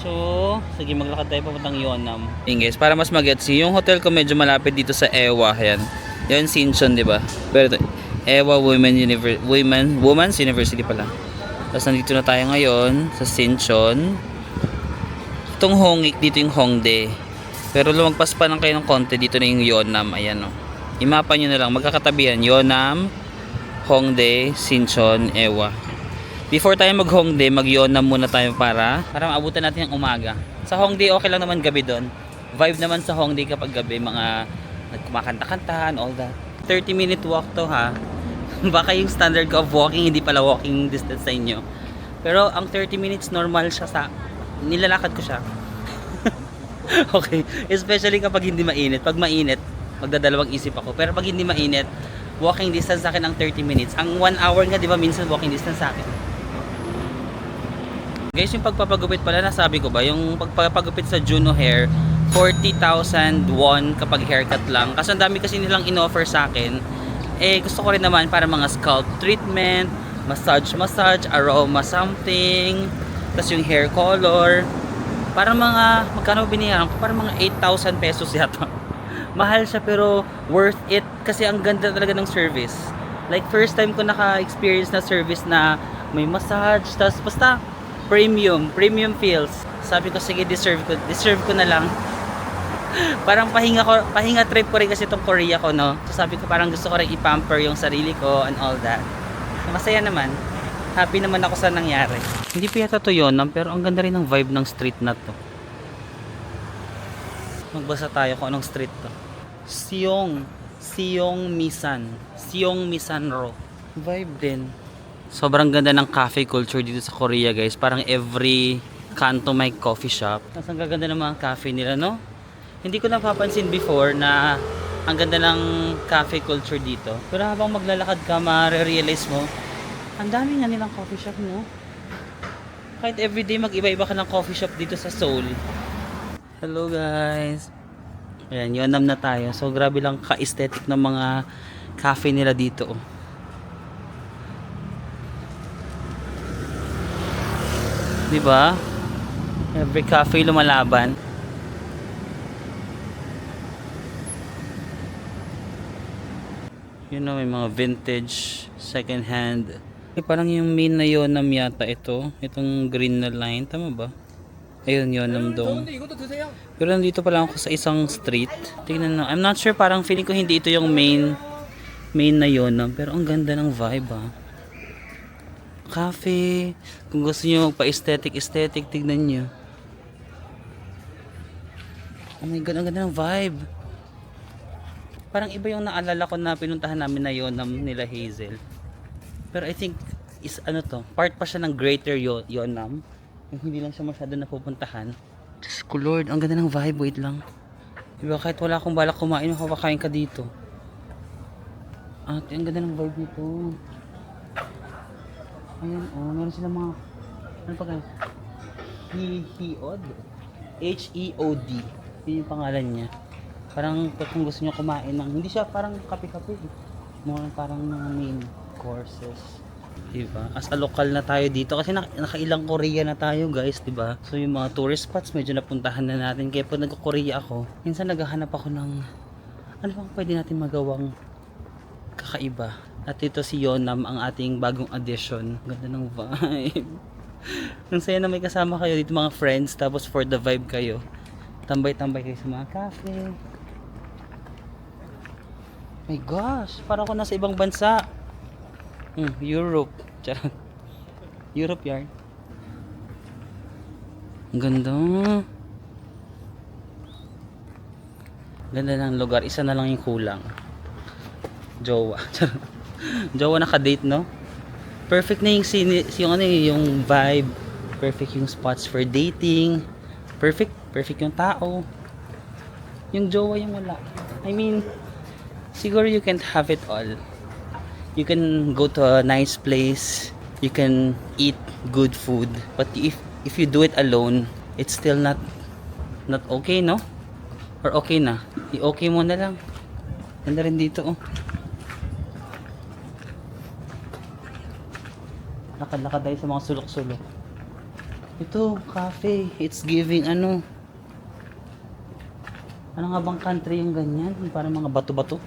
So, sige, maglakad tayo papuntang Yeonnam. Yun guys, para mas mag-gets, yung hotel ko medyo malapit dito sa Ewa. Yan. Yan Sinchon, di ba? Pero ito, Ewa Women's University pala. Tapos nandito na tayo ngayon sa Sinchon. Itong Hongik, dito yung Hongdae. Pero lumagpas pa lang kayo ng konti, dito na yung Yeonnam. Ayan o. Imapa nyo na lang, magkakatabihan. Yeonnam, Hongdae, Sinchon, Ewa. Before tayo mag-Hongdae, mag-Yeonnam muna tayo para maabutan natin ang umaga. Sa Hongdae, okay lang naman gabi doon. Vibe naman sa Hongdae kapag gabi, mga nagkumakanta-kantahan, all that. 30-minute walk to ha. Baka yung standard ko of walking, hindi pala walking distance sa inyo. Pero ang 30 minutes normal siya sa nilalakad ko siya. Okay, especially kapag hindi mainit. Pag mainit, magdadalawang isip ako. Pero pag hindi mainit, walking distance sa akin ang 30 minutes. Ang 1 hour nga, di ba, minsan walking distance sa akin. Guys, yung pagpapagupit pala, nasabi ko ba, yung pagpapagupit sa Juno Hair, 40,000 won kapag haircut lang. Kasi ang dami kasi nilang in-offer sa akin. Eh, gusto ko rin naman para mga scalp treatment, massage, aroma something, tapos yung hair color. Para mga, magkano biniyaran ko? Para mga 8,000 pesos yata. Mahal siya pero worth it kasi ang ganda talaga ng service. Like first time ko naka-experience na service na may massage, tapos basta premium feels. Sabi ko sige, deserve ko na lang. Parang pahinga trip ko rin kasi itong Korea ko, no. So sabi ko parang gusto ko rin i-pamper yung sarili ko and all that. Masaya naman. Happy naman ako sa nangyari. Hindi pa yata to Yeonnam pero ang ganda rin ng vibe ng street na to. Magbasa tayo kung anong street to. Seong Misan-ro. Vibe din. Sobrang ganda ng cafe culture dito sa Korea, guys. Parang every kanto may coffee shop. Tapos ang gaganda ng mga cafe nila, no? Hindi ko napapansin before na ang ganda ng cafe culture dito. Pero habang maglalakad ka, ma-realize mo, ang dami nga nilang coffee shop, no? Kahit everyday mag-iba-iba ka ng coffee shop dito sa Seoul. Hello, guys. Ayan, Yeonnam na tayo. So, grabe lang ka-aesthetic ng mga cafe nila dito, oh. Diba? Every cafe lumalaban. You know, may mga vintage, second hand. Parang yung main na Yeonnam yata ito. Itong green na line. Tama ba? Ayun, Yeonnam Dong. Pero nandito pa lang ako sa isang street. Tingnan na. I'm not sure. Parang feeling ko hindi ito yung main na Yeonnam. Pero ang ganda ng vibe, ah. Cafe. Kung gusto nyo magpa-aesthetic, tignan nyo. Oh my God, ang ganda ng vibe. Parang iba yung naalala ko na pinuntahan namin na Yeonnam nila Hazel. Pero I think, is ano to, part pa siya ng Greater Yeonnam. Yung hindi lang siya masyado napupuntahan. Diyos Diyos ko Lord, ang ganda ng vibe. Wait lang. Diba kahit wala akong balak kumain, makakain ka dito. Ate, ang ganda ng vibe nito. Ayan, oh, meron silang mga, ano pa guys? Heod? H-E-O-D. Yun yung pangalan niya. Parang kung gusto nyo kumain ng, hindi siya parang kape-kape. More parang mga main courses. Diba? As a local na tayo dito kasi nakailang Korea na tayo guys, diba? So yung mga tourist spots medyo napuntahan na natin. Kaya pag nagko-Korea ako, minsan naghahanap ako ng ano bang pwede natin magawang kakaiba. At ito si Yonam, ang ating bagong addition. Ganda ng vibe. Ang saya na may kasama kayo dito mga friends, tapos for the vibe kayo. Tambay-tambay kayo sa mga cafe. My gosh, parang ako nasa ibang bansa. Europe. Charot. Europe yarn. Ang ganda. Ganda ng lugar. Isa na lang yung kulang. Jowa. Charot. Jowa naka-date, no? Perfect na yung vibe. Perfect yung spots for dating. Perfect yung tao. Yung jowa yung wala. I mean, siguro you can't have it all. You can go to a nice place. You can eat good food. But if you do it alone, it's still not okay, no? Or okay na. I-okay mo na lang. Ganda rin dito, oh. Lakad-lakad tayo sa mga sulok-sulok. Ito, cafe. It's giving ano nga bang country yung ganyan? Parang mga bato-bato.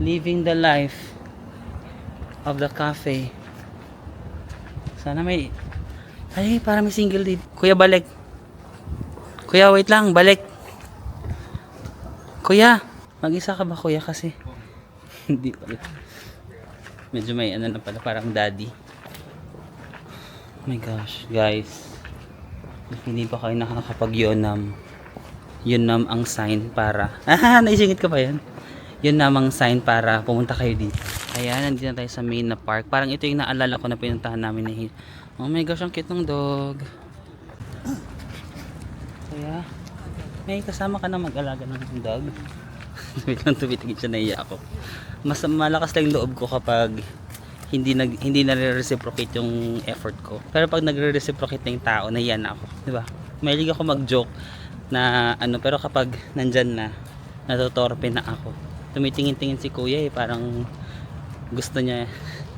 Living the life of the cafe. Sana may para may single dito. Kuya, balik. Kuya, wait lang, balik. Kuya, mag-isa ka ba kuya kasi? Hindi pala. Medyo may ano na pala, parang daddy. Oh my gosh, guys. If hindi pa kayo nakakapag-Yonam, Yonam ang sign para naisingit ka ba yan? Yun namang sign para pumunta kayo dito. Ayan, nandito na tayo sa main na park. Parang ito yung naalala ko na pinuntahan namin na oh my gosh, ang cute ng dog. Kaya, may kasama ka na mag-alaga ng dog. Wait lang, tumitingin siya, naiya ako. Mas malakas lang loob ko kapag hindi nare-reciprocate yung effort ko. Pero pag nagre-reciprocate na yung tao, naiya na ako. Diba? Mahilig ako mag-joke na ano, pero kapag nandyan na, natutorpe na ako. Tumitingin-tingin si kuya parang gusto niya,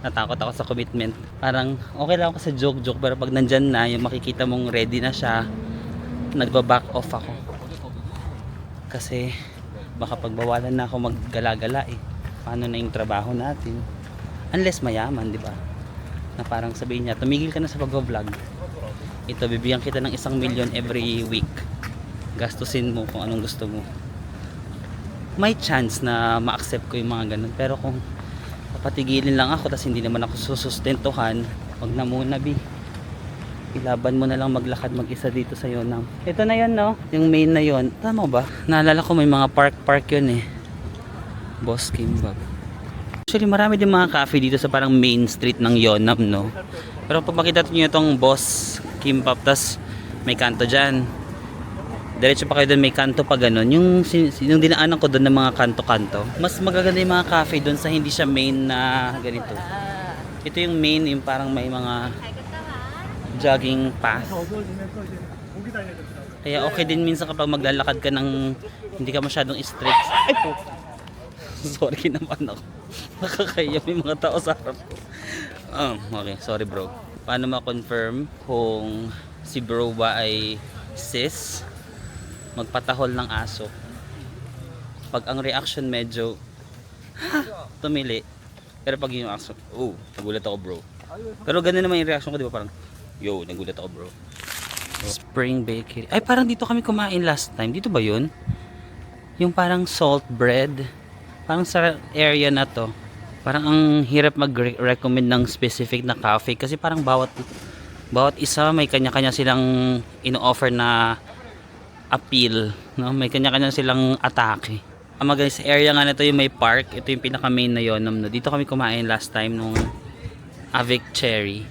natakot ako sa commitment. Parang okay lang ako sa joke pero pag nandyan na, yung makikita mong ready na siya, nagba-back off ako. Kasi baka pagbawalan na ako maggala-gala paano na yung trabaho natin? Unless mayaman, di ba? Na parang sabihin niya, tumigil ka na sa pag-vlog. Ito, bibigyan kita ng 1 million every week. Gastusin mo kung anong gusto mo. May chance na ma-accept ko yung mga ganun, pero kung papatigilin lang ako tapos hindi naman ako susustentuhan, wag na muna ilaban mo na lang maglakad mag-isa dito sa Yonam. Ito na yun, no? Yung main na yun, tama ba? Naalala ko may mga park yun Boss Kimbap. Actually marami din mga cafe dito sa parang main street ng Yonam, no? Pero pag makita nyo itong Boss Kimbap tas may kanto dyan, diretso pa kayo doon, may kanto pa ganun. Yung dinaanan ko doon ng mga kanto-kanto, mas magaganda yung mga cafe doon sa hindi siya main na ganito. Ito yung main, yung parang may mga jogging path. Kaya okay din minsan kapag maglalakad ka ng hindi ka masyadong strict. Ay po! Sorry naman ako. Nakakaya, may mga tao sa harap ko. Okay, sorry bro. Paano ma-confirm kung si bro ba ay sis? Magpatahol ng aso. Pag ang reaction medyo tumili, pero pag yung aso, nagulat ako bro. Pero ganun naman yung reaction ko, di ba? Parang nagulat ako bro. Spring Bakery. Ay, parang dito kami kumain last time. Dito ba yun? Yung parang salt bread. Parang sa area na to, parang ang hirap mag-recommend ng specific na cafe kasi parang bawat isa may kanya-kanya silang ino-offer na appeal, no? May kanya-kanya silang atake. Ang guys, area nga nito yung may park. Ito yung pinaka main na Yonam, no? Dito kami kumain last time nung Avec Cherry.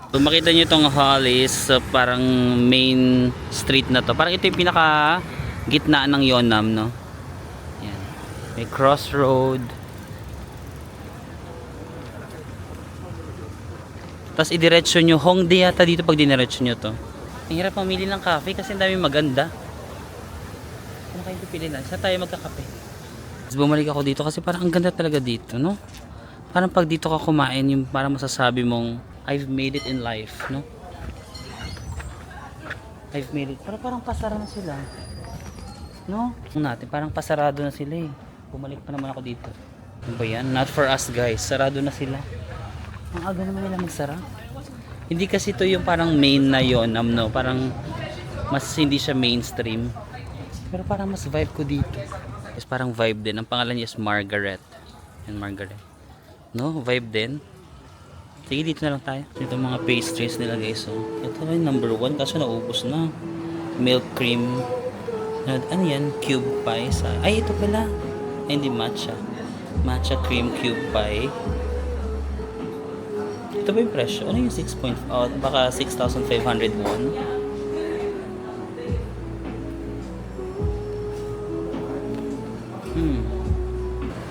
Kung makita nyo itong Hollis sa parang main street na to, parang ito yung pinaka gitna ng Yeonnam, no? Yan. May crossroad. Tapos idiretso nyo, Hongdae yata dito pag diniretso nyo to. Ang hirap mamili ng cafe kasi ang dami maganda. Ano kayo pipili na? Saan tayo magkakape? Tapos bumalik ako dito kasi parang ang ganda talaga dito, no? Parang pag dito ka kumain, yung parang masasabi mong I've made it in life, no? I've made it. Parang pasara na sila. No? Natin, parang pasarado na sila eh. Bumalik pa naman ako dito. Ano ba yan? Not for us guys. Sarado na sila. Ang aga naman nila magsara. Hindi kasi ito yung parang main na Yeonnam, no? Parang mas hindi siya mainstream. Pero parang mas vibe ko dito. Is parang vibe din. Ang pangalan niya is Margaret. Yan, Margaret. No? Vibe din. Sige, dito na lang tayo. Ito mga pastries nila guys. So, ito yung number 1 kaso naubos na. Milk cream. Ano yan? Cube pie. Ay, ito pala. Ay, hindi matcha. Matcha cream cube pie. Ito ba yung presyo? Ano yung 6.5? Oh, baka 6,500 won.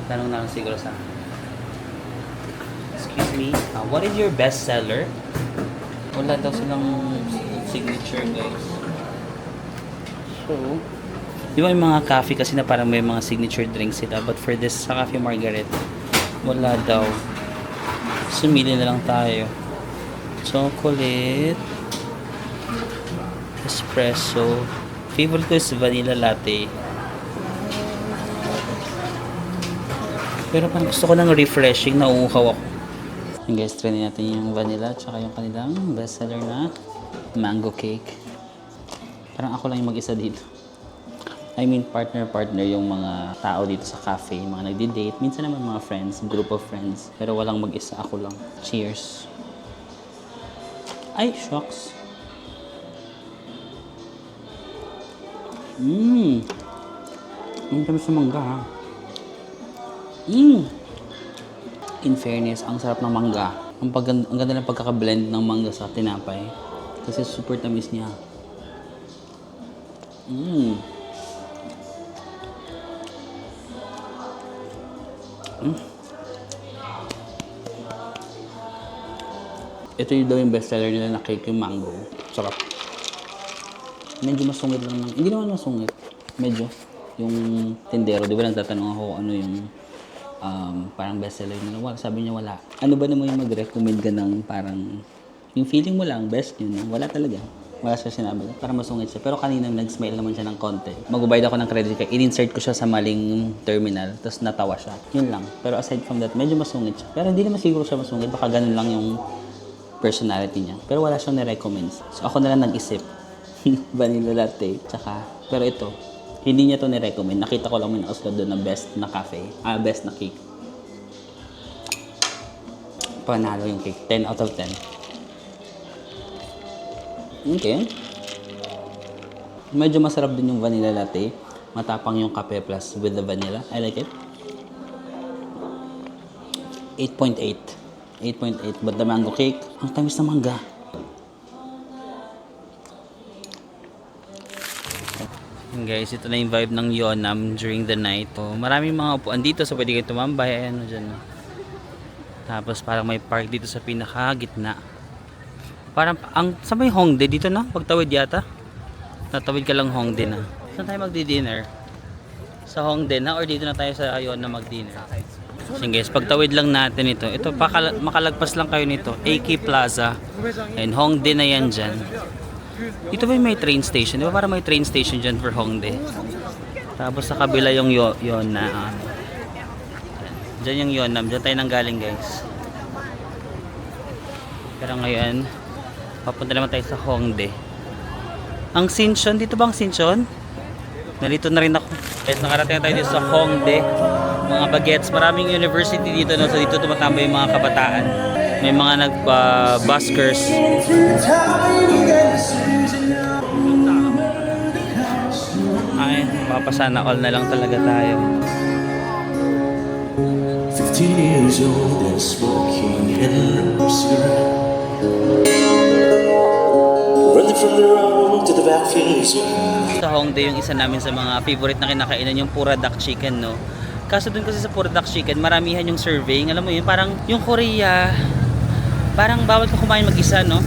Tanong na lang siguro sa akin. Excuse me, what is your best seller? Wala daw silang signature guys. So, di ba yung mga cafe kasi na parang may mga signature drinks sila, but for this sa Cafe Margaret, wala daw. Sumili na lang tayo. Chocolate, espresso, favorite ko is vanilla latte. Pero parang gusto ko ng refreshing, nauuhaw ako. Yung guys, try natin yung vanilla tsaka yung kanilang bestseller na mango cake. Parang ako lang yung mag-isa dito. I mean, partner yung mga tao dito sa cafe, mga nagdi-date. Minsan naman mga friends, group of friends. Pero walang mag-isa, ako lang. Cheers. Ay, shucks. Ang dami sa mangga, ha? In fairness, ang sarap ng mangga. Ang ganda ng pagkaka-blend ng mangga sa tinapay. Kasi super tamis niya. Ito yung daw yung bestseller nila na cake, yung mango. Sarap. Medyo masungit lang ng... Hindi naman masungit. Medyo. Yung tindero, di ba nagtatanong ako ano yung parang bestseller nila. Wala, sabi niya wala. Ano ba naman yung mag-recommend ka ng parang... Yung feeling mo lang, best yun. Wala talaga. Wala siya sinabi. Parang masungit siya. Pero kanina nag-smile naman siya ng konti. Mag-bayad ako ng credit card. In-insert ko siya sa maling terminal. Tapos natawa siya. Yun lang. Pero aside from that, medyo masungit siya. Pero hindi naman siguro siya masungit. Baka ganun lang yung personality niya. Pero wala siyang ni-recommend. So ako na lang nag-isip. Vanilla latte. Tsaka, pero ito, hindi niya to ni-recommend. Nakita ko lang may nakaslot doon na best na cafe. Best na cake. Panalo yung cake. 10 out of 10. Okay. Medyo masarap din yung vanilla latte. Matapang yung kape plus with the vanilla. I like it. 8.8. 8.8. But the mango cake, ang tamis na mangga. Guys, ito na yung vibe ng Yeonnam during the night. So, maraming mga upuan dito so pwede kayo tumambay. Ano dyan. Tapos parang may park dito sa pinaka-gitna. Parang, sa may Hongdae dito na? Pagtawid yata? Natawid ka lang Hongdae na. Saan tayo magdi-dinner? Sa Hongdae na or dito na tayo sa Yeonnam mag-dinner? So guys, pagtawid lang natin ito. Ito, makalagpas lang kayo nito. AK Plaza. And Hongdae na yan dyan. Dito ba may train station? Di ba parang may train station dyan for Hongdae? Tapos sa kabila yung Yeonnam. Dyan yung Yeonnam. Dyan tayo nanggaling guys. Pero ngayon, papunta naman tayo sa Hongdae. Ang Sinchon, dito ba ang Sinchon? Nalito na rin ako. Guys, nakarating na tayo dito sa Hongdae. Mga bagets, maraming university dito, no? So dito tumatambay yung mga kabataan. May mga nagpa-buskers. Ay, papasana all na lang talaga tayo. 15 years old and smoking in the cigarette. from the road to the backfields. Sa Hongdae, yung isa namin sa mga favorite na kinakainan yung pura duck chicken, no? Kaso dun kasi sa pura duck chicken, maramihan yung serving. Alam mo yun, parang yung Korea, parang bawal ka kumain mag-isa, no?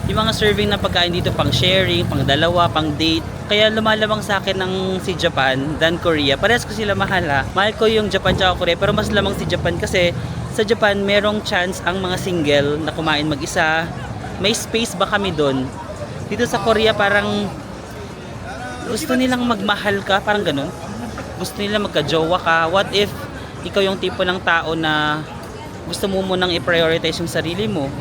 Yung mga serving na pagkain dito, pang sharing, pang dalawa, pang date. Kaya lumalabang sa akin ng si Japan than Korea. Parehas ko sila mahal, ha. Mahal ko yung Japan tsaka Korea, pero mas lamang si Japan kasi sa Japan, merong chance ang mga single na kumain mag-isa. May space ba kami doon? Dito sa Korea, parang gusto nilang magmahal ka, parang ganun. Gusto nilang magka-jowa ka. What if ikaw yung tipo ng tao na gusto mo munang i-prioritize yung sarili mo?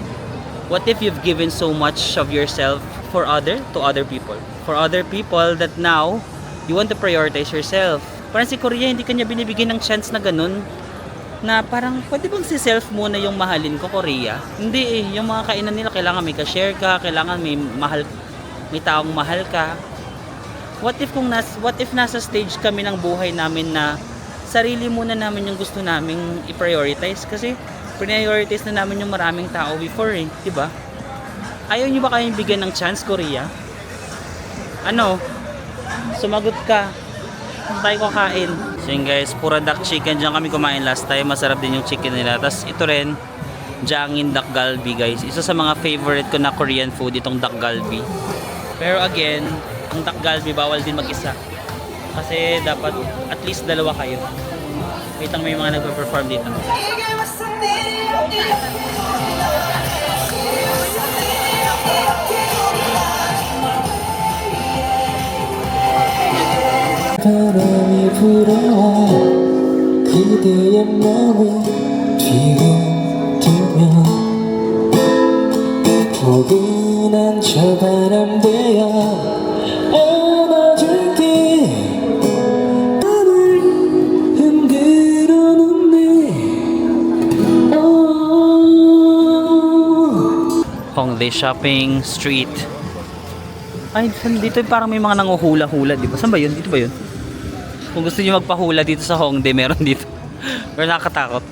What if you've given so much of yourself to other people? For other people that now, you want to prioritize yourself. Parang si Korea, hindi kanya binibigyan ng chance na ganun. Na parang, pwede bang si self muna yung mahalin ko, Korea? Hindi eh. Yung mga kainan nila, kailangan may ka-share ka, kailangan may taong mahal ka. What if nasa stage kami ng buhay namin na sarili muna namin yung gusto naming i-prioritize? Kasi prioritize na namin yung maraming tao before eh, di ba? Ayaw nyo ba kayong bigyan ng chance, Korea? Ano? Sumagot ka. Kung tayo kakain. So yun guys, pura duck chicken. Diyan kami kumain last time. Masarap din yung chicken nila. Tapos ito rin, Jangin Duck Galbi guys. Isa sa mga favorite ko na Korean food, itong duck galbi. Pero again, ang duck galbi bawal din mag-isa. Kasi dapat at least dalawa kayo. Wait lang, may mga nagpe-perform dito. 바람이 불어와 그대의 몸을 뒤흔들며 포근한 저 바람 되어 안아줄게 나를 흔들어 놓네 Hongdae Shopping Street. Ay, dito parang may mga nanguhula-hula, di ba? Saan ba yun? Dito ba yun? Kung gusto niyo magpahula dito sa Hongdae, meron dito. Pero nakakatakot.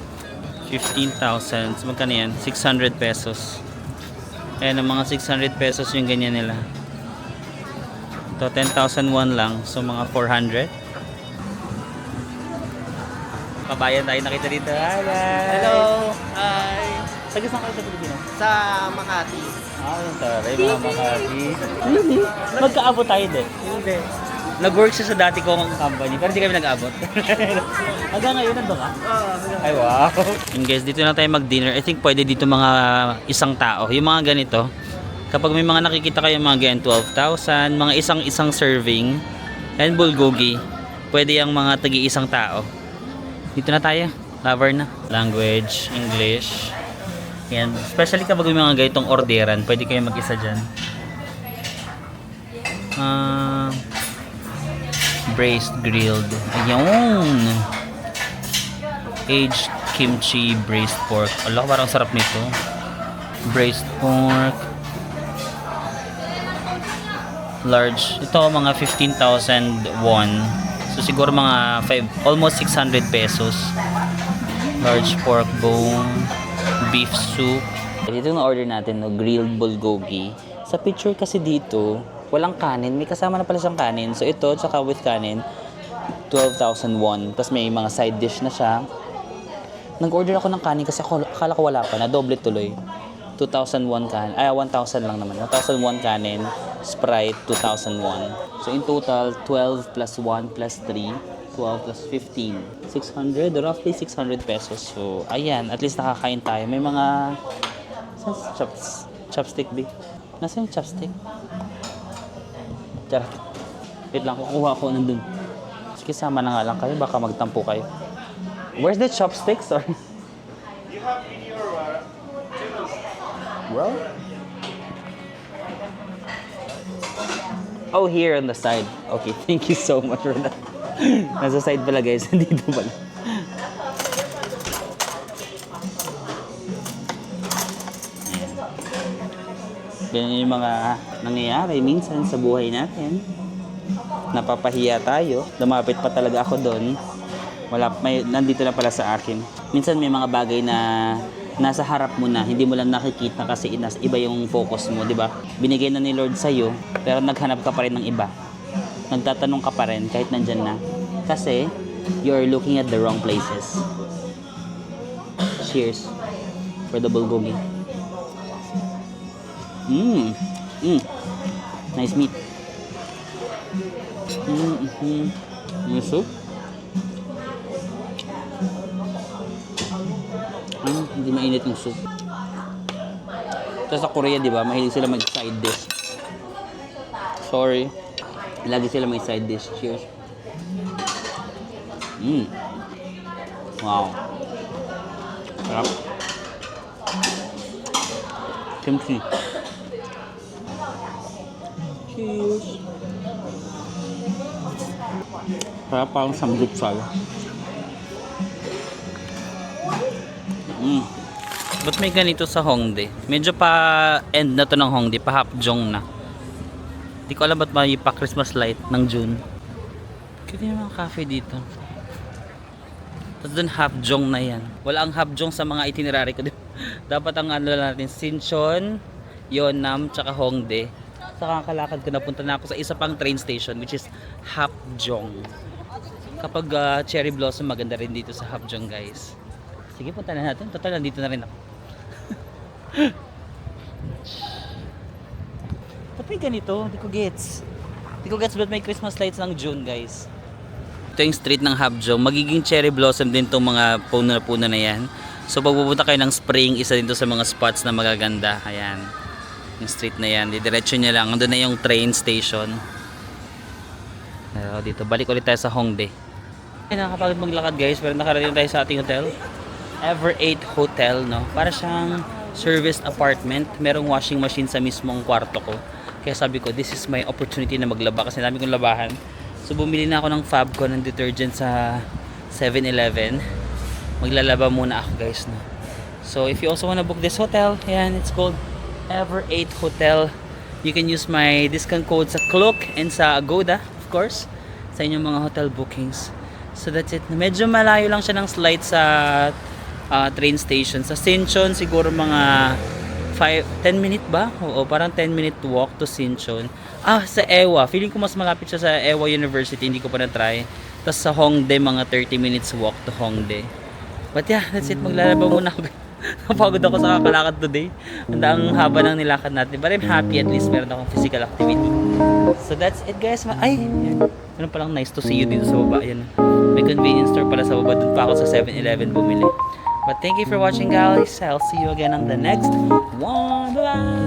15,000. So, magkano yan? 600 pesos. Ayan, ang mga 600 pesos yung ganyan nila. Ito, 10,001 lang. So, mga 400. Kabayan tayo nakita dito. Hi, guys! Hello! Hi! Saan gusto kayo sa Pilipinas? Sa Makati. Ah, yung taray, mga Makati. Hindi. Magkaabot tayo din. Hindi. Nag-work siya sa dati kong company, pero hindi kami nag-abot. Hanggang ngayon, nandun ka? Ay, wow. And guys, dito na tayo mag-dinner. I think pwede dito mga isang tao. Yung mga ganito, kapag may mga nakikita kayo mga ganyan, 12,000, mga isang serving, and bulgogi, pwede yung mga tagi-isang tao. Dito na tayo. Lover na. Language, English. Yan. Especially kapag may mga ganitong orderan, pwede kayo mag-isa dyan. Braised grilled. Ayun. Aged kimchi braised pork. Allah, parang sarap nito. Braised pork. Large. Ito mga 15,000 won. So siguro mga almost 600 pesos. Large pork bone, beef soup. Ito na order natin, no, grilled bulgogi. Sa picture kasi dito, walang kanin. May kasama na pala siyang kanin. So ito, tsaka with kanin, 12,000 won. Tapos may mga side dish na siya. Nag-order ako ng kanin kasi akala ko wala pa. Na doble tuloy. 2,001 kanin. 1,000 lang naman. 1,001 kanin. Sprite, 2,001. So in total, 12 plus 1 plus 3, 12 plus 15. 600, roughly 600 pesos. So ayan, at least nakakain tayo. May mga... Chopstick, B. Nasaan yung chopstick? Charot. Wait lang, kukuha ko nandun. Sige, sama na nga lang kayo. Baka magtampo kayo. Where's the chopsticks? Or... You have in your Bro? Oh, here on the side. Okay, thank you so much for that. Nasa side pala guys, dito pala. Ganyan yung mga nangyayari minsan sa buhay natin. Napapahiya tayo. Lumapit pa talaga ako doon. Nandito na pala sa akin. Minsan may mga bagay na nasa harap mo na, hindi mo lang nakikita kasi iba yung focus mo, di ba? Binigay na ni Lord sa'yo, pero naghanap ka pa rin ng iba. Nagtatanong ka pa rin kahit nandyan na. Kasi, you're looking at the wrong places. Cheers for the bulgogi. Nice meat. Yung soup. Hindi mainit yung soup. Tapos sa Korea, di ba, mahilig sila mag-side dish. Sorry. Lagi sila may side dish. Cheers. Wow. Sarap. Kimchi. Cheers. Sarap parang samgyeopsal. Ba't may ganito sa Hongdae? Medyo pa end na to ng Hongdae, pa Hapjeong na. Hindi ko alam ba't may pa Christmas light ng June. Kaya yung mga cafe dito. Tapos dun Hapjeong na yan. Wala ang Hapjeong sa mga itinerary ko. Dapat ang ano natin, Sinchon, Yeonnam, tsaka Hongdae. Sa kakalakad ko, napunta na ako sa isa pang train station which is Hapjeong. Kapag cherry blossom, maganda rin dito sa Hapjeong, guys. Sige, punta na natin. Total, nandito na rin ako. Ba't may ganito? Hindi ko gets. Hindi ko gets ba't may Christmas lights ng June, guys. Ito yung street ng Hapjeong. Magiging cherry blossom din itong mga puno na yan. So pag pupunta kayo ng spring, isa din to sa mga spots na magaganda. Ayan. Yung street na yan. Didiretso nyo lang. Andun na yung train station. Pero dito, balik ulit tayo sa Hongdae. Ay, nakakapagod maglakad, guys. Pero nakarating tayo sa ating hotel. Ever 8 Hotel, no? Para siyang service apartment. Merong washing machine sa mismong kwarto ko. Kaya sabi ko, this is my opportunity na maglaba kasi dami kong labahan. So bumili na ako ng Fabco ng detergent sa 7-Eleven. Maglalaba muna ako, guys, no? So if you also want to book this hotel, ayan, it's called Ever 8 Hotel. You can use my discount code sa Klook and sa Agoda, of course, sa inyong mga hotel bookings. So that's it. Medyo malayo lang siya ng slight sa train station. Sa Sinchon, siguro mga 10 minute ba? Oo, parang 10 minute walk to Sinchon. Sa Ewa. Feeling ko mas malapit siya sa Ewa University. Hindi ko pa na-try. Tapos sa Hongdae, mga 30 minutes walk to Hongdae. But yeah, that's it. Maglalaba muna ako. Napagod ako sa kakalakad today. Ang haba ng nilakad natin. But I'm happy at least meron akong physical activity. So that's it, guys. Ay, yan. Ano palang nice to see you dito sa baba. Yan. May convenience store pala sa baba. Doon pa ako sa 7-Eleven bumili. But thank you for watching, guys. I'll see you again on the next one. Bye-bye!